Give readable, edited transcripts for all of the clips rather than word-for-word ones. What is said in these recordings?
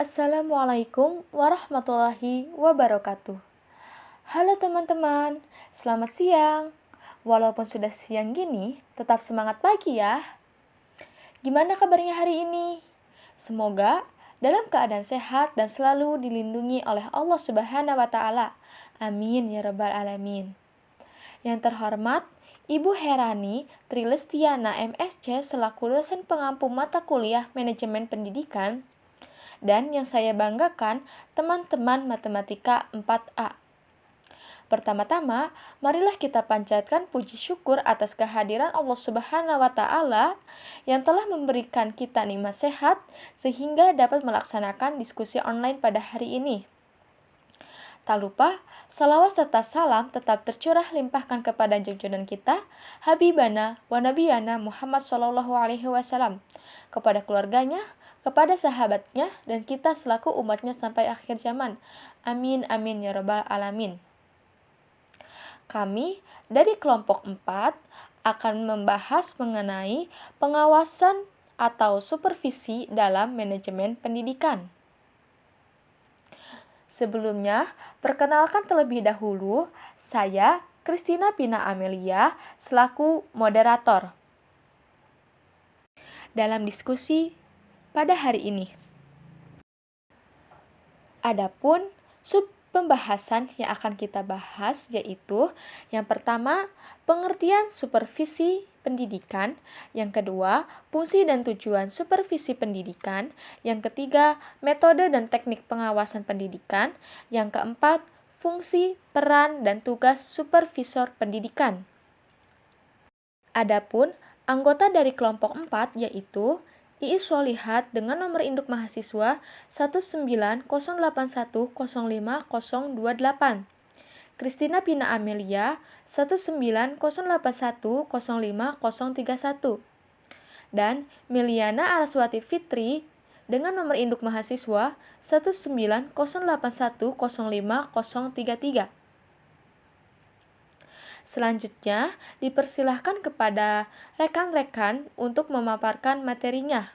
Assalamualaikum warahmatullahi wabarakatuh. Halo teman-teman, selamat siang. Walaupun sudah siang gini, tetap semangat pagi ya. Gimana kabarnya hari ini? Semoga dalam keadaan sehat dan selalu dilindungi oleh Allah Subhanahu wa taala. Amin ya rabbal alamin. Yang terhormat Ibu Herani Trilestiana MSc selaku dosen pengampu mata kuliah Manajemen Pendidikan, dan yang saya banggakan teman-teman Matematika 4A. Pertama-tama, marilah kita panjatkan puji syukur atas kehadiran Allah Subhanahu wa taala yang telah memberikan kita nikmat sehat sehingga dapat melaksanakan diskusi online pada hari ini. Tak lupa, salawat serta salam tetap tercurah limpahkan kepada junjungan kita, Habibana wa Nabiyana Muhammad SAW, kepada keluarganya, kepada sahabatnya, dan kita selaku umatnya sampai akhir zaman. Amin, amin, ya rabbal alamin. Kami dari kelompok 4 akan membahas mengenai pengawasan atau supervisi dalam manajemen pendidikan. Sebelumnya, perkenalkan terlebih dahulu, saya Christina Pina Amelia selaku moderator dalam diskusi pada hari ini. Adapun pembahasan yang akan kita bahas yaitu yang pertama, pengertian supervisi pendidikan, yang kedua, fungsi dan tujuan supervisi pendidikan, yang ketiga, metode dan teknik pengawasan pendidikan, yang keempat, fungsi, peran, dan tugas supervisor pendidikan. Adapun anggota dari kelompok 4 yaitu Iis Solihat dengan nomor induk mahasiswa 19081050028, Christina Pina Amelia 19081050031, dan Miliana Araswati Fitri dengan nomor induk mahasiswa 19081050033. Selanjutnya, dipersilahkan kepada rekan-rekan untuk memaparkan materinya.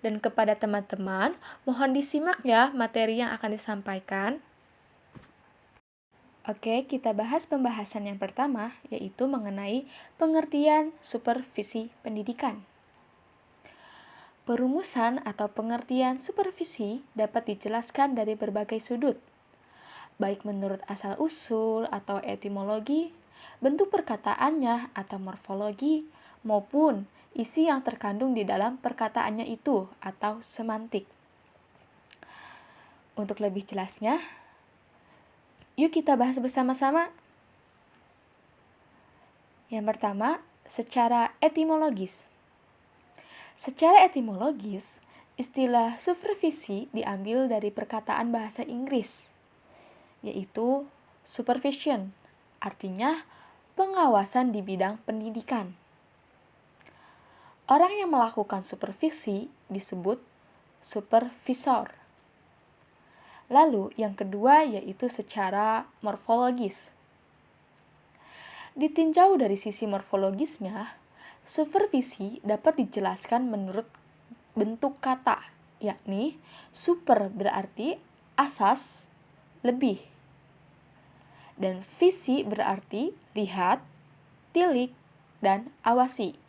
Dan kepada teman-teman, mohon disimak ya materi yang akan disampaikan. Oke, kita bahas pembahasan yang pertama, yaitu mengenai pengertian supervisi pendidikan. Perumusan atau pengertian supervisi dapat dijelaskan dari berbagai sudut, baik menurut asal-usul atau etimologi, bentuk perkataannya atau morfologi, maupun isi yang terkandung di dalam perkataannya itu atau semantik. Untuk lebih jelasnya, yuk kita bahas bersama-sama. Yang pertama, secara etimologis. Secara etimologis, istilah supervisi diambil dari perkataan bahasa Inggris, yaitu supervision, artinya pengawasan di bidang pendidikan. Orang yang melakukan supervisi disebut supervisor. Lalu yang kedua yaitu secara morfologis. Ditinjau dari sisi morfologisnya, supervisi dapat dijelaskan menurut bentuk kata, yakni super berarti asas, lebih. Dan visi berarti lihat, tilik, dan awasi.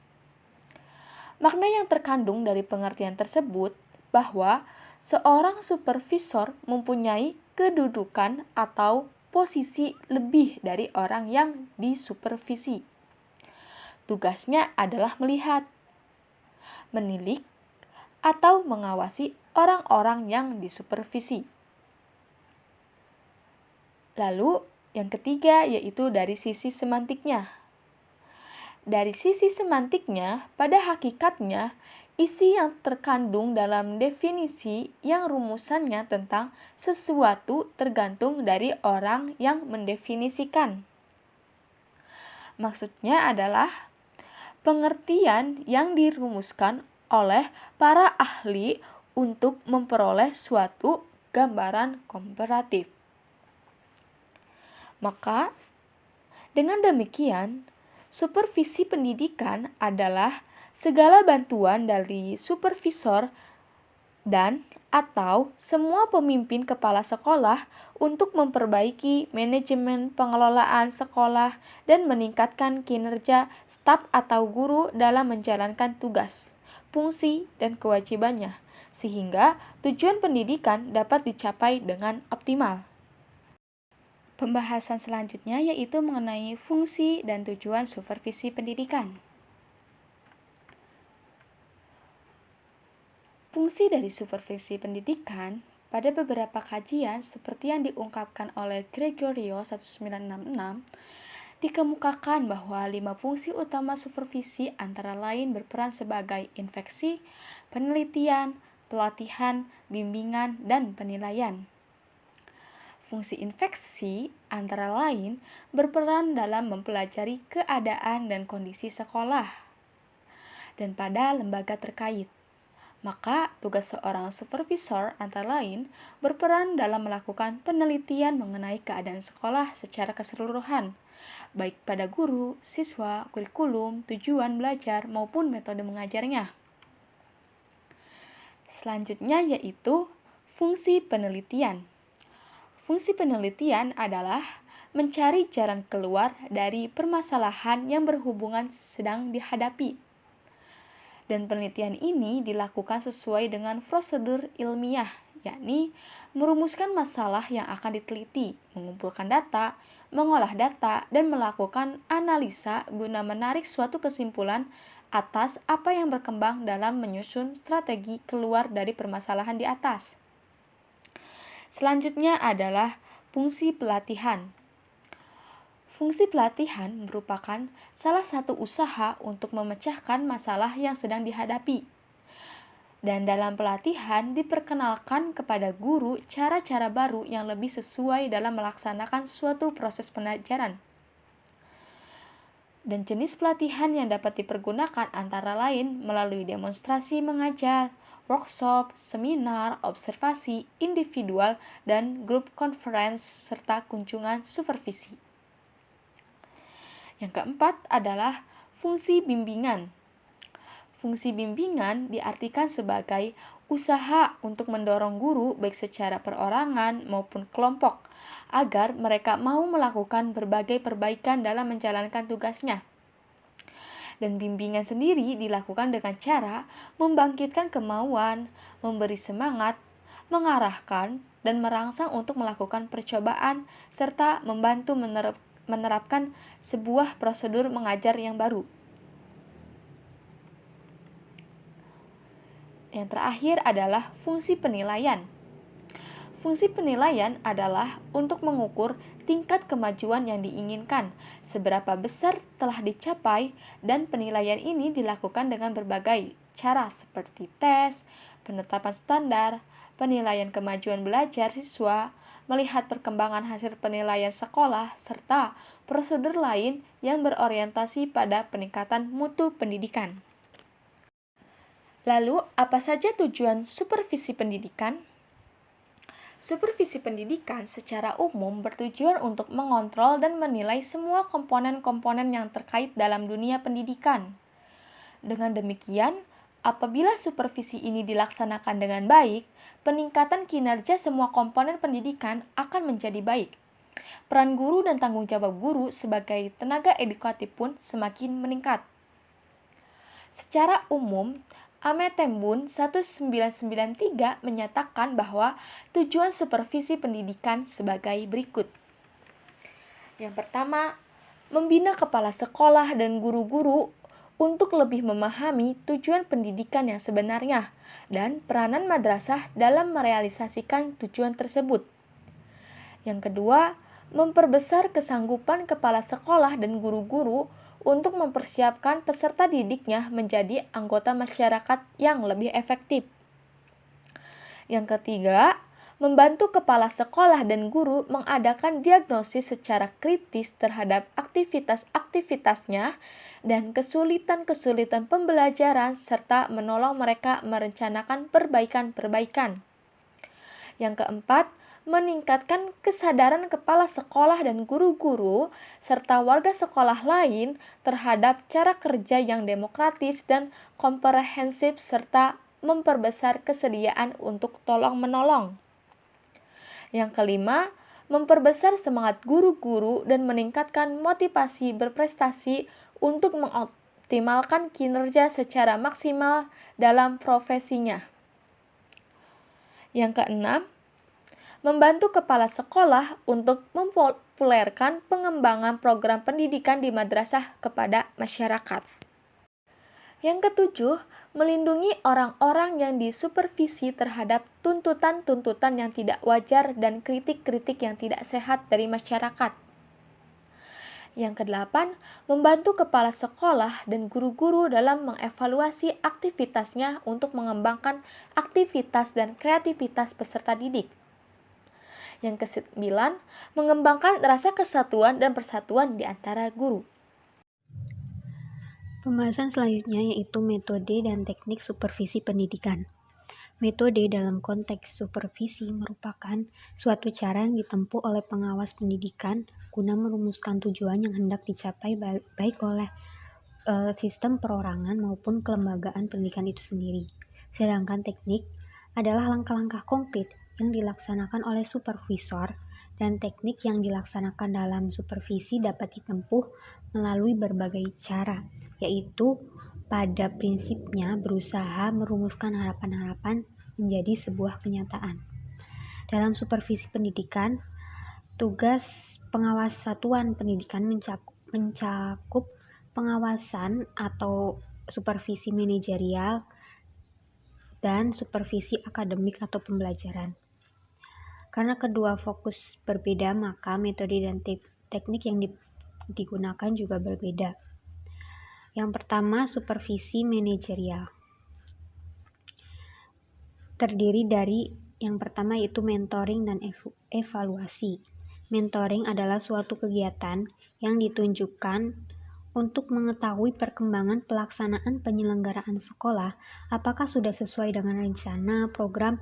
Makna yang terkandung dari pengertian tersebut bahwa seorang supervisor mempunyai kedudukan atau posisi lebih dari orang yang disupervisi. Tugasnya adalah melihat, menilik, atau mengawasi orang-orang yang disupervisi. Lalu, yang ketiga yaitu dari sisi semantiknya. Dari sisi semantiknya, pada hakikatnya, isi yang terkandung dalam definisi yang rumusannya tentang sesuatu tergantung dari orang yang mendefinisikan. Maksudnya adalah pengertian yang dirumuskan oleh para ahli untuk memperoleh suatu gambaran komparatif. Maka, dengan demikian, supervisi pendidikan adalah segala bantuan dari supervisor dan atau semua pemimpin kepala sekolah untuk memperbaiki manajemen pengelolaan sekolah dan meningkatkan kinerja staf atau guru dalam menjalankan tugas, fungsi, dan kewajibannya, sehingga tujuan pendidikan dapat dicapai dengan optimal. Pembahasan selanjutnya yaitu mengenai fungsi dan tujuan supervisi pendidikan. Fungsi dari supervisi pendidikan pada beberapa kajian seperti yang diungkapkan oleh Gregorio 1966 dikemukakan bahwa 5 fungsi utama supervisi antara lain berperan sebagai infeksi, penelitian, pelatihan, bimbingan, dan penilaian. Fungsi infeksi antara lain berperan dalam mempelajari keadaan dan kondisi sekolah dan pada lembaga terkait. Maka, tugas seorang supervisor antara lain berperan dalam melakukan penelitian mengenai keadaan sekolah secara keseluruhan, baik pada guru, siswa, kurikulum, tujuan belajar, maupun metode mengajarnya. Selanjutnya yaitu fungsi penelitian. Fungsi penelitian adalah mencari jalan keluar dari permasalahan yang berhubungan sedang dihadapi. Dan penelitian ini dilakukan sesuai dengan prosedur ilmiah, yakni merumuskan masalah yang akan diteliti, mengumpulkan data, mengolah data, dan melakukan analisa guna menarik suatu kesimpulan atas apa yang berkembang dalam menyusun strategi keluar dari permasalahan di atas. Selanjutnya adalah fungsi pelatihan. Fungsi pelatihan merupakan salah satu usaha untuk memecahkan masalah yang sedang dihadapi. Dan dalam pelatihan diperkenalkan kepada guru cara-cara baru yang lebih sesuai dalam melaksanakan suatu proses pelajaran. Dan jenis pelatihan yang dapat dipergunakan antara lain melalui demonstrasi mengajar, workshop, seminar, observasi, individual, dan grup conference, serta kunjungan supervisi. Yang keempat adalah fungsi bimbingan. Fungsi bimbingan diartikan sebagai usaha untuk mendorong guru baik secara perorangan maupun kelompok agar mereka mau melakukan berbagai perbaikan dalam menjalankan tugasnya. Dan bimbingan sendiri dilakukan dengan cara membangkitkan kemauan, memberi semangat, mengarahkan, dan merangsang untuk melakukan percobaan serta membantu menerapkan sebuah prosedur mengajar yang baru. Yang terakhir adalah fungsi penilaian. Fungsi penilaian adalah untuk mengukur tingkat kemajuan yang diinginkan, seberapa besar telah dicapai, dan penilaian ini dilakukan dengan berbagai cara seperti tes, penetapan standar, penilaian kemajuan belajar siswa, melihat perkembangan hasil penilaian sekolah, serta prosedur lain yang berorientasi pada peningkatan mutu pendidikan. Lalu, apa saja tujuan supervisi pendidikan? Supervisi pendidikan secara umum bertujuan untuk mengontrol dan menilai semua komponen-komponen yang terkait dalam dunia pendidikan. Dengan demikian, apabila supervisi ini dilaksanakan dengan baik, peningkatan kinerja semua komponen pendidikan akan menjadi baik. Peran guru dan tanggung jawab guru sebagai tenaga edukatif pun semakin meningkat. Secara umum, Ametembun 1993 menyatakan bahwa tujuan supervisi pendidikan sebagai berikut. Yang pertama, membina kepala sekolah dan guru-guru untuk lebih memahami tujuan pendidikan yang sebenarnya dan peranan madrasah dalam merealisasikan tujuan tersebut. Yang kedua, memperbesar kesanggupan kepala sekolah dan guru-guru untuk mempersiapkan peserta didiknya menjadi anggota masyarakat yang lebih efektif. Yang ketiga, membantu kepala sekolah dan guru mengadakan diagnosis secara kritis terhadap aktivitas-aktivitasnya dan kesulitan-kesulitan pembelajaran serta menolong mereka merencanakan perbaikan-perbaikan. Yang keempat, meningkatkan kesadaran kepala sekolah dan guru-guru serta warga sekolah lain terhadap cara kerja yang demokratis dan komprehensif serta memperbesar kesediaan untuk tolong-menolong. Yang kelima, memperbesar semangat guru-guru dan meningkatkan motivasi berprestasi untuk mengoptimalkan kinerja secara maksimal dalam profesinya. Yang keenam, membantu kepala sekolah untuk mempopulerkan pengembangan program pendidikan di madrasah kepada masyarakat. Yang ketujuh, melindungi orang-orang yang disupervisi terhadap tuntutan-tuntutan yang tidak wajar dan kritik-kritik yang tidak sehat dari masyarakat. Yang kedelapan, membantu kepala sekolah dan guru-guru dalam mengevaluasi aktivitasnya untuk mengembangkan aktivitas dan kreativitas peserta didik. Yang kesembilan, mengembangkan rasa kesatuan dan persatuan di antara guru. Pembahasan selanjutnya yaitu metode dan teknik supervisi pendidikan. Metode dalam konteks supervisi merupakan suatu cara yang ditempuh oleh pengawas pendidikan guna merumuskan tujuan yang hendak dicapai baik oleh sistem perorangan maupun kelembagaan pendidikan itu sendiri. Sedangkan teknik adalah langkah-langkah konkret yang dilaksanakan oleh supervisor, dan teknik yang dilaksanakan dalam supervisi dapat ditempuh melalui berbagai cara, yaitu pada prinsipnya berusaha merumuskan harapan-harapan menjadi sebuah kenyataan. Dalam supervisi pendidikan, tugas pengawas satuan pendidikan mencakup pengawasan atau supervisi manajerial dan supervisi akademik atau pembelajaran. Karena kedua fokus berbeda, maka metode dan teknik yang digunakan juga berbeda. Yang pertama, supervisi manajerial. Terdiri dari yang pertama yaitu mentoring dan evaluasi. Mentoring adalah suatu kegiatan yang ditunjukkan untuk mengetahui perkembangan pelaksanaan penyelenggaraan sekolah, apakah sudah sesuai dengan rencana, program,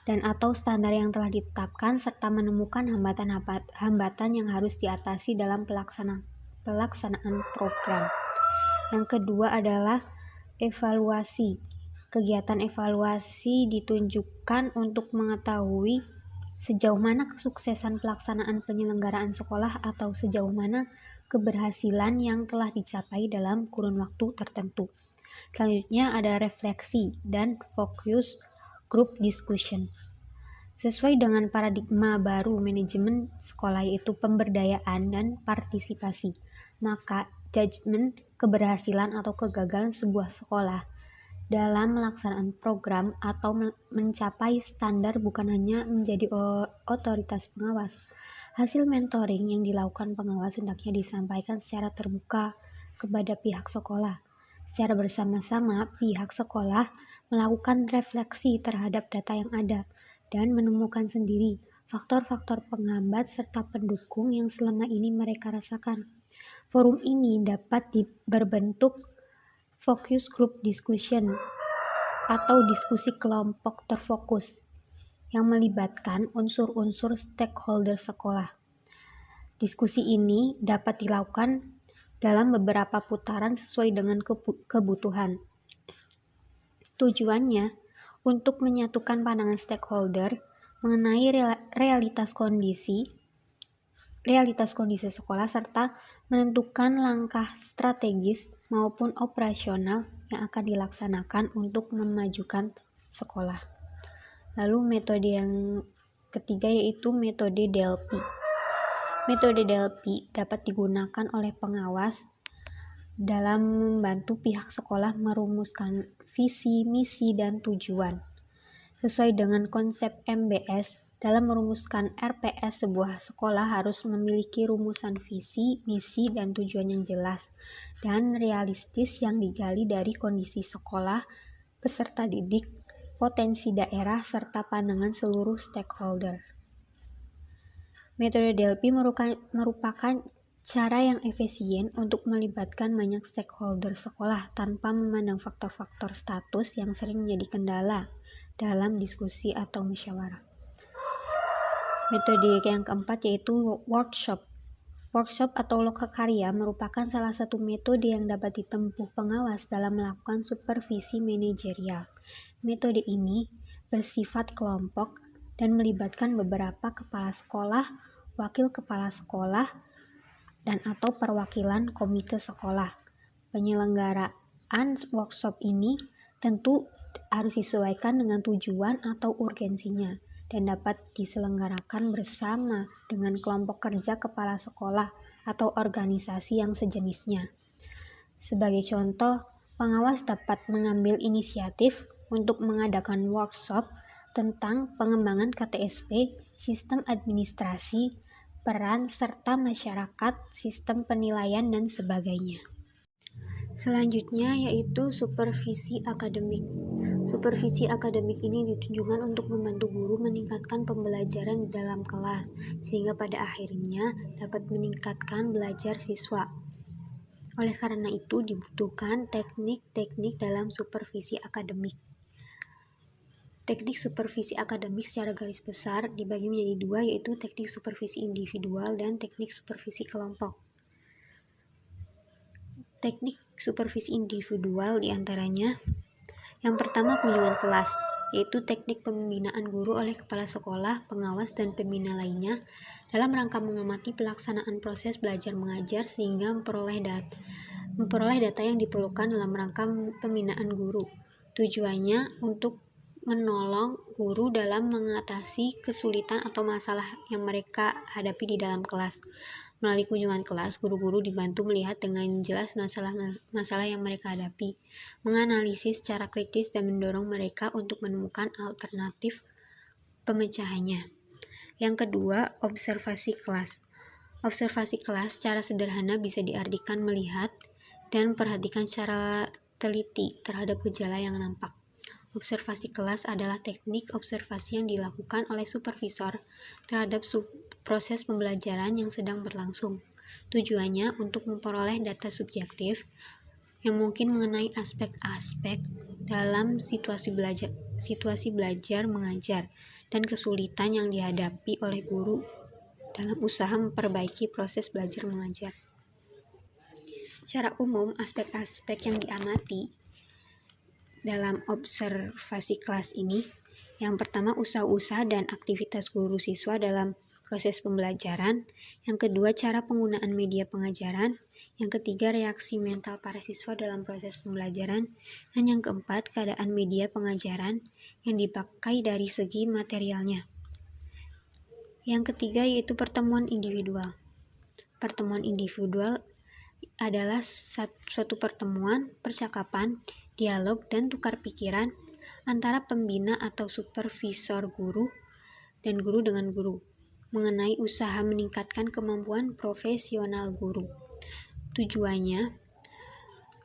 dan atau standar yang telah ditetapkan, serta menemukan hambatan yang harus diatasi dalam pelaksanaan program. Yang kedua adalah evaluasi. Kegiatan evaluasi ditunjukkan untuk mengetahui sejauh mana kesuksesan pelaksanaan penyelenggaraan sekolah atau sejauh mana keberhasilan yang telah dicapai dalam kurun waktu tertentu. Selanjutnya ada refleksi dan focus group discussion. Sesuai dengan paradigma baru manajemen sekolah yaitu pemberdayaan dan partisipasi, maka judgement keberhasilan atau kegagalan sebuah sekolah dalam melaksanaan program atau mencapai standar bukan hanya menjadi otoritas pengawas. Hasil mentoring yang dilakukan pengawas hendaknya disampaikan secara terbuka kepada pihak sekolah. Secara bersama-sama, pihak sekolah melakukan refleksi terhadap data yang ada dan menemukan sendiri faktor-faktor penghambat serta pendukung yang selama ini mereka rasakan. Forum ini dapat berbentuk focus group discussion atau diskusi kelompok terfokus yang melibatkan unsur-unsur stakeholder sekolah. Diskusi ini dapat dilakukan dalam beberapa putaran sesuai dengan kebutuhan. Tujuannya untuk menyatukan pandangan stakeholder mengenai realitas kondisi sekolah serta menentukan langkah strategis maupun operasional yang akan dilaksanakan untuk memajukan sekolah. Lalu metode yang ketiga yaitu metode DLP. Metode DLP dapat digunakan oleh pengawas dalam membantu pihak sekolah merumuskan visi, misi, dan tujuan. Sesuai dengan konsep MBS, dalam merumuskan RPS sebuah sekolah harus memiliki rumusan visi, misi, dan tujuan yang jelas dan realistis yang digali dari kondisi sekolah, peserta didik, potensi daerah, serta pandangan seluruh stakeholder. Metode DLP merupakan cara yang efisien untuk melibatkan banyak stakeholder sekolah tanpa memandang faktor-faktor status yang sering menjadi kendala dalam diskusi atau musyawarah. Metode yang keempat yaitu workshop. Workshop atau lokakarya merupakan salah satu metode yang dapat ditempuh pengawas dalam melakukan supervisi manajerial. Metode ini bersifat kelompok dan melibatkan beberapa kepala sekolah, wakil kepala sekolah, dan atau perwakilan komite sekolah. Penyelenggaraan workshop ini tentu harus disesuaikan dengan tujuan atau urgensinya dan dapat diselenggarakan bersama dengan kelompok kerja kepala sekolah atau organisasi yang sejenisnya. Sebagai contoh, pengawas dapat mengambil inisiatif untuk mengadakan workshop tentang pengembangan KTSP, sistem administrasi, peran serta masyarakat, sistem penilaian, dan sebagainya. Selanjutnya yaitu supervisi akademik. Supervisi akademik ini ditujukan untuk membantu guru meningkatkan pembelajaran di dalam kelas, sehingga pada akhirnya dapat meningkatkan belajar siswa. Oleh karena itu dibutuhkan teknik-teknik dalam supervisi akademik. Teknik supervisi akademik secara garis besar dibagi menjadi dua, yaitu teknik supervisi individual dan teknik supervisi kelompok. Teknik supervisi individual diantaranya yang pertama kunjungan kelas, yaitu teknik pembinaan guru oleh kepala sekolah, pengawas, dan pembina lainnya dalam rangka mengamati pelaksanaan proses belajar mengajar sehingga memperoleh data yang diperlukan dalam rangka pembinaan guru. Tujuannya untuk menolong guru dalam mengatasi kesulitan atau masalah yang mereka hadapi di dalam kelas. Melalui kunjungan kelas, guru-guru dibantu melihat dengan jelas masalah yang mereka hadapi, menganalisis secara kritis dan mendorong mereka untuk menemukan alternatif pemecahannya. Yang kedua, observasi kelas. Observasi kelas secara sederhana bisa diartikan melihat dan perhatikan secara teliti terhadap gejala yang nampak. Observasi kelas adalah teknik observasi yang dilakukan oleh supervisor terhadap proses pembelajaran yang sedang berlangsung. Tujuannya untuk memperoleh data subjektif yang mungkin mengenai aspek-aspek dalam situasi belajar mengajar dan kesulitan yang dihadapi oleh guru dalam usaha memperbaiki proses belajar mengajar. Secara umum, aspek-aspek yang diamati dalam observasi kelas ini, yang pertama usaha-usaha dan aktivitas guru siswa dalam proses pembelajaran, yang kedua cara penggunaan media pengajaran, yang ketiga reaksi mental para siswa dalam proses pembelajaran, dan yang keempat keadaan media pengajaran yang dipakai dari segi materialnya. Yang ketiga yaitu pertemuan individual. Pertemuan individual adalah suatu pertemuan, percakapan, dialog, dan tukar pikiran antara pembina atau supervisor guru dan guru dengan guru mengenai usaha meningkatkan kemampuan profesional guru. Tujuannya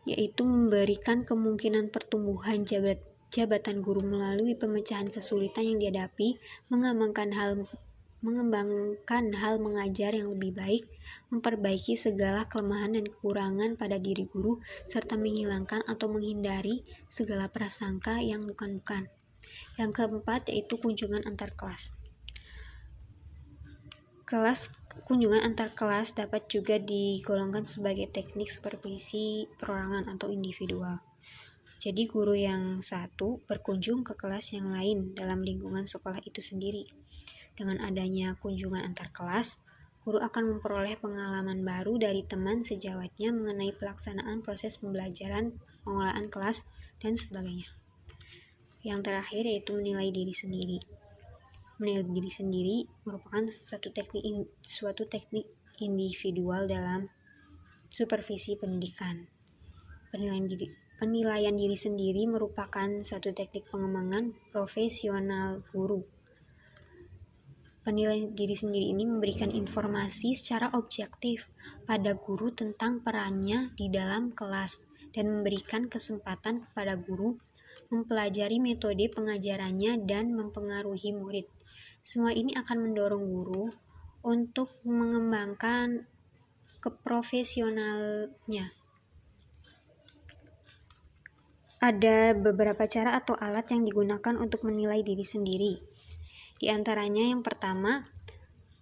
yaitu memberikan kemungkinan pertumbuhan jabatan guru melalui pemecahan kesulitan yang dihadapi, mengembangkan hal mengajar yang lebih baik, memperbaiki segala kelemahan dan kekurangan pada diri guru, serta menghilangkan atau menghindari segala prasangka yang bukan-bukan. Yang keempat yaitu kunjungan antar kelas. Kunjungan antar kelas dapat juga digolongkan sebagai teknik supervisi perorangan atau individual. Jadi guru yang satu berkunjung ke kelas yang lain dalam lingkungan sekolah itu sendiri. Dengan adanya kunjungan antar kelas, guru akan memperoleh pengalaman baru dari teman sejawatnya mengenai pelaksanaan proses pembelajaran, pengelolaan kelas, dan sebagainya. Yang terakhir yaitu menilai diri sendiri. Menilai diri sendiri merupakan suatu teknik individual dalam supervisi pendidikan. Penilaian diri sendiri merupakan satu teknik pengembangan profesional guru. Penilaian diri sendiri ini memberikan informasi secara objektif pada guru tentang perannya di dalam kelas dan memberikan kesempatan kepada guru mempelajari metode pengajarannya dan mempengaruhi murid. Semua ini akan mendorong guru untuk mengembangkan keprofesionalnya. Ada beberapa cara atau alat yang digunakan untuk menilai diri sendiri. Di antaranya yang pertama,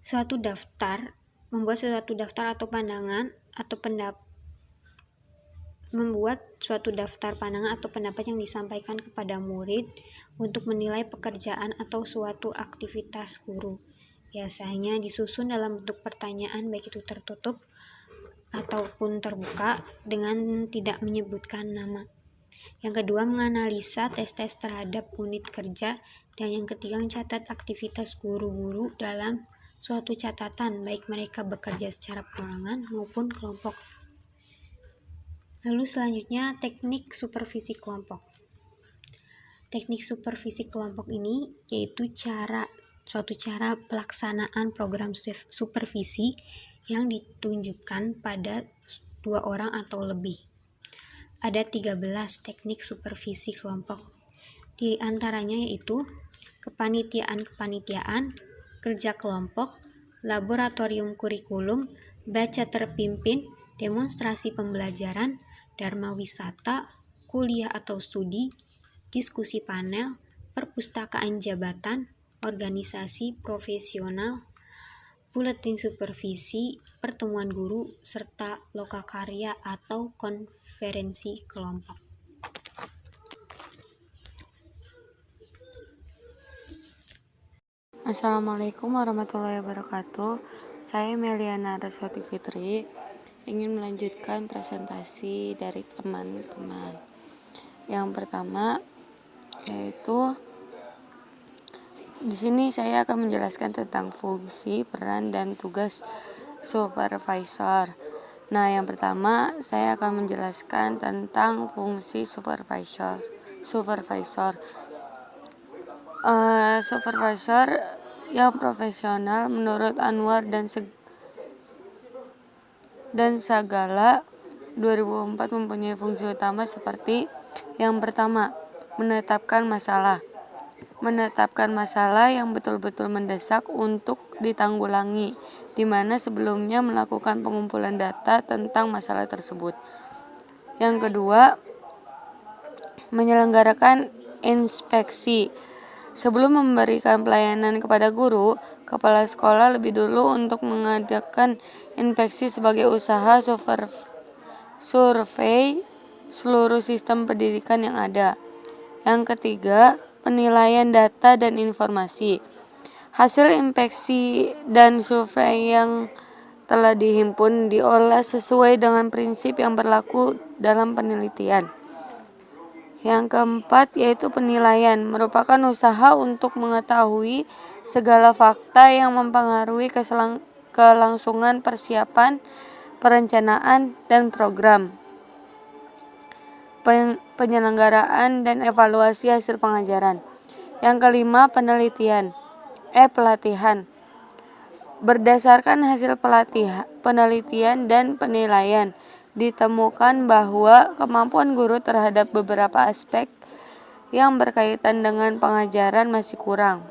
suatu daftar membuat suatu daftar atau pandangan atau pendapat yang disampaikan kepada murid untuk menilai pekerjaan atau suatu aktivitas guru. Biasanya disusun dalam bentuk pertanyaan, baik itu tertutup ataupun terbuka dengan tidak menyebutkan nama. Yang kedua, menganalisa tes-tes terhadap unit kerja. Dan yang ketiga, mencatat aktivitas guru-guru dalam suatu catatan, baik mereka bekerja secara perorangan maupun kelompok. Lalu selanjutnya, teknik supervisi kelompok. Teknik supervisi kelompok ini yaitu suatu cara pelaksanaan program supervisi yang ditunjukkan pada 2 orang atau lebih. Ada 13 teknik supervisi kelompok. Di antaranya yaitu kepanitiaan, kerja kelompok, laboratorium kurikulum, baca terpimpin, demonstrasi pembelajaran, dharma wisata, kuliah atau studi, diskusi panel, perpustakaan jabatan, organisasi profesional, buletin supervisi, pertemuan guru, serta lokakarya atau konferensi kelompok. Assalamualaikum warahmatullahi wabarakatuh. Saya Meliana Raswati Fitri ingin melanjutkan presentasi dari teman-teman. Yang pertama yaitu di sini saya akan menjelaskan tentang fungsi, peran, dan tugas supervisor. Nah, yang pertama saya akan menjelaskan tentang fungsi supervisor. Supervisor yang profesional menurut Anwar dan Sagala 2004 mempunyai fungsi utama seperti yang pertama, menetapkan masalah yang betul-betul mendesak untuk ditanggulangi, di mana sebelumnya melakukan pengumpulan data tentang masalah tersebut. Yang kedua, menyelenggarakan inspeksi. Sebelum memberikan pelayanan kepada guru, kepala sekolah lebih dulu untuk mengadakan inspeksi sebagai usaha survei seluruh sistem pendidikan yang ada. Yang ketiga, penilaian data dan informasi. Hasil inspeksi dan survei yang telah dihimpun diolah sesuai dengan prinsip yang berlaku dalam penelitian. Yang keempat yaitu penilaian, merupakan usaha untuk mengetahui segala fakta yang mempengaruhi kelangsungan persiapan, perencanaan, dan program penyelenggaraan dan evaluasi hasil pengajaran. Yang kelima, pelatihan. Berdasarkan hasil penelitian dan penilaian, ditemukan bahwa kemampuan guru terhadap beberapa aspek yang berkaitan dengan pengajaran masih kurang.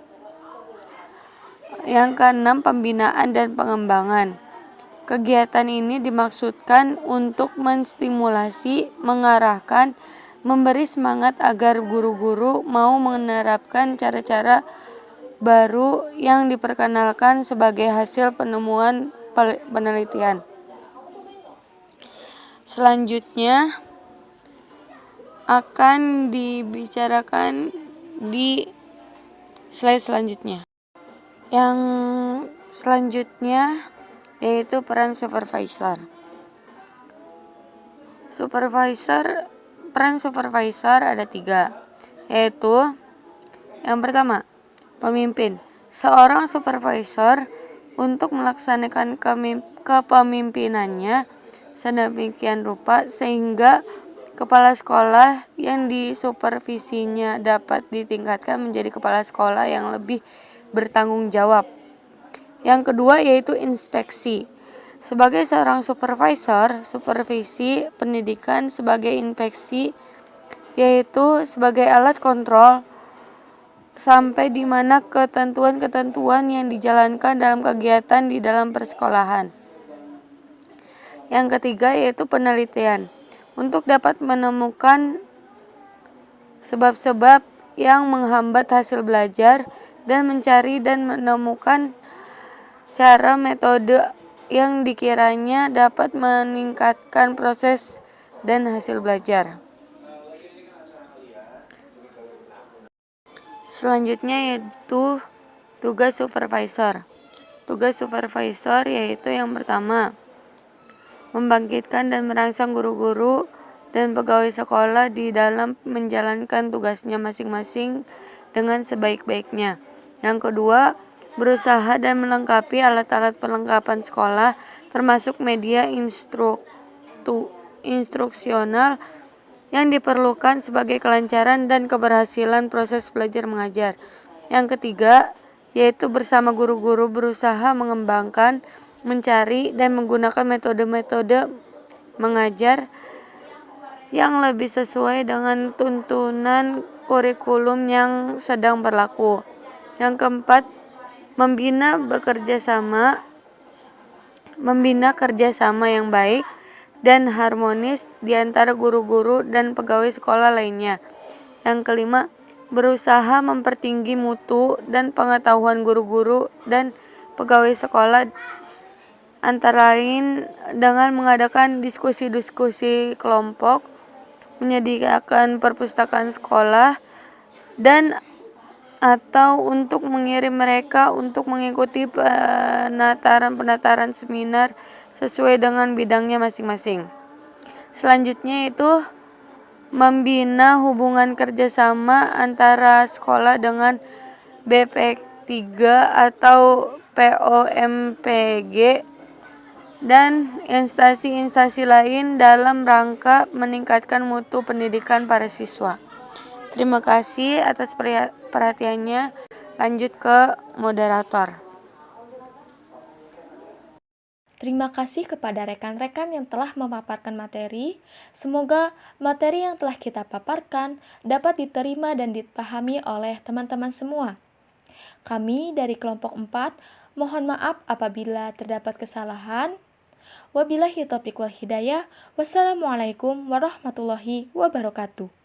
Yang keenam, pembinaan dan pengembangan. Kegiatan ini dimaksudkan untuk menstimulasi, mengarahkan, memberi semangat agar guru-guru mau menerapkan cara-cara baru yang diperkenalkan sebagai hasil penemuan penelitian. Selanjutnya akan dibicarakan di slide selanjutnya. Yang selanjutnya yaitu peran supervisor. Peran supervisor ada 3, yaitu yang pertama, pemimpin. Seorang supervisor untuk melaksanakan kepemimpinannya sedemikian rupa sehingga kepala sekolah yang disupervisinya dapat ditingkatkan menjadi kepala sekolah yang lebih bertanggung jawab. Yang kedua yaitu inspeksi. Sebagai seorang supervisor, supervisi pendidikan sebagai inspeksi yaitu sebagai alat kontrol sampai di mana ketentuan-ketentuan yang dijalankan dalam kegiatan di dalam persekolahan. Yang ketiga yaitu penelitian. Untuk dapat menemukan sebab-sebab yang menghambat hasil belajar dan mencari dan menemukan cara metode yang dikiranya dapat meningkatkan proses dan hasil belajar. Selanjutnya yaitu tugas supervisor. Tugas supervisor yaitu yang pertama, membangkitkan dan merangsang guru-guru dan pegawai sekolah di dalam menjalankan tugasnya masing-masing dengan sebaik-baiknya. Yang kedua, berusaha dan melengkapi alat-alat perlengkapan sekolah termasuk media instruksional yang diperlukan sebagai kelancaran dan keberhasilan proses belajar mengajar. Yang ketiga, yaitu bersama guru-guru berusaha mengembangkan, mencari, dan menggunakan metode-metode mengajar yang lebih sesuai dengan tuntunan kurikulum yang sedang berlaku. Yang keempat, membina kerjasama yang baik dan harmonis di antara guru-guru dan pegawai sekolah lainnya. Yang kelima, berusaha mempertinggi mutu dan pengetahuan guru-guru dan pegawai sekolah, antara lain dengan mengadakan diskusi-diskusi kelompok, menyediakan perpustakaan sekolah, dan atau untuk mengirim mereka untuk mengikuti penataran seminar sesuai dengan bidangnya masing-masing. Selanjutnya itu membina hubungan kerjasama antara sekolah dengan BP3 atau POMPG dan instansi-instansi lain dalam rangka meningkatkan mutu pendidikan para siswa. Terima kasih atas perhatiannya. Lanjut ke moderator. Terima kasih kepada rekan-rekan yang telah memaparkan materi. Semoga materi yang telah kita paparkan dapat diterima dan dipahami oleh teman-teman semua. Kami dari kelompok 4 mohon maaf apabila terdapat kesalahan. Wabillahi taufiq wal hidayah. Wassalamualaikum warahmatullahi wabarakatuh.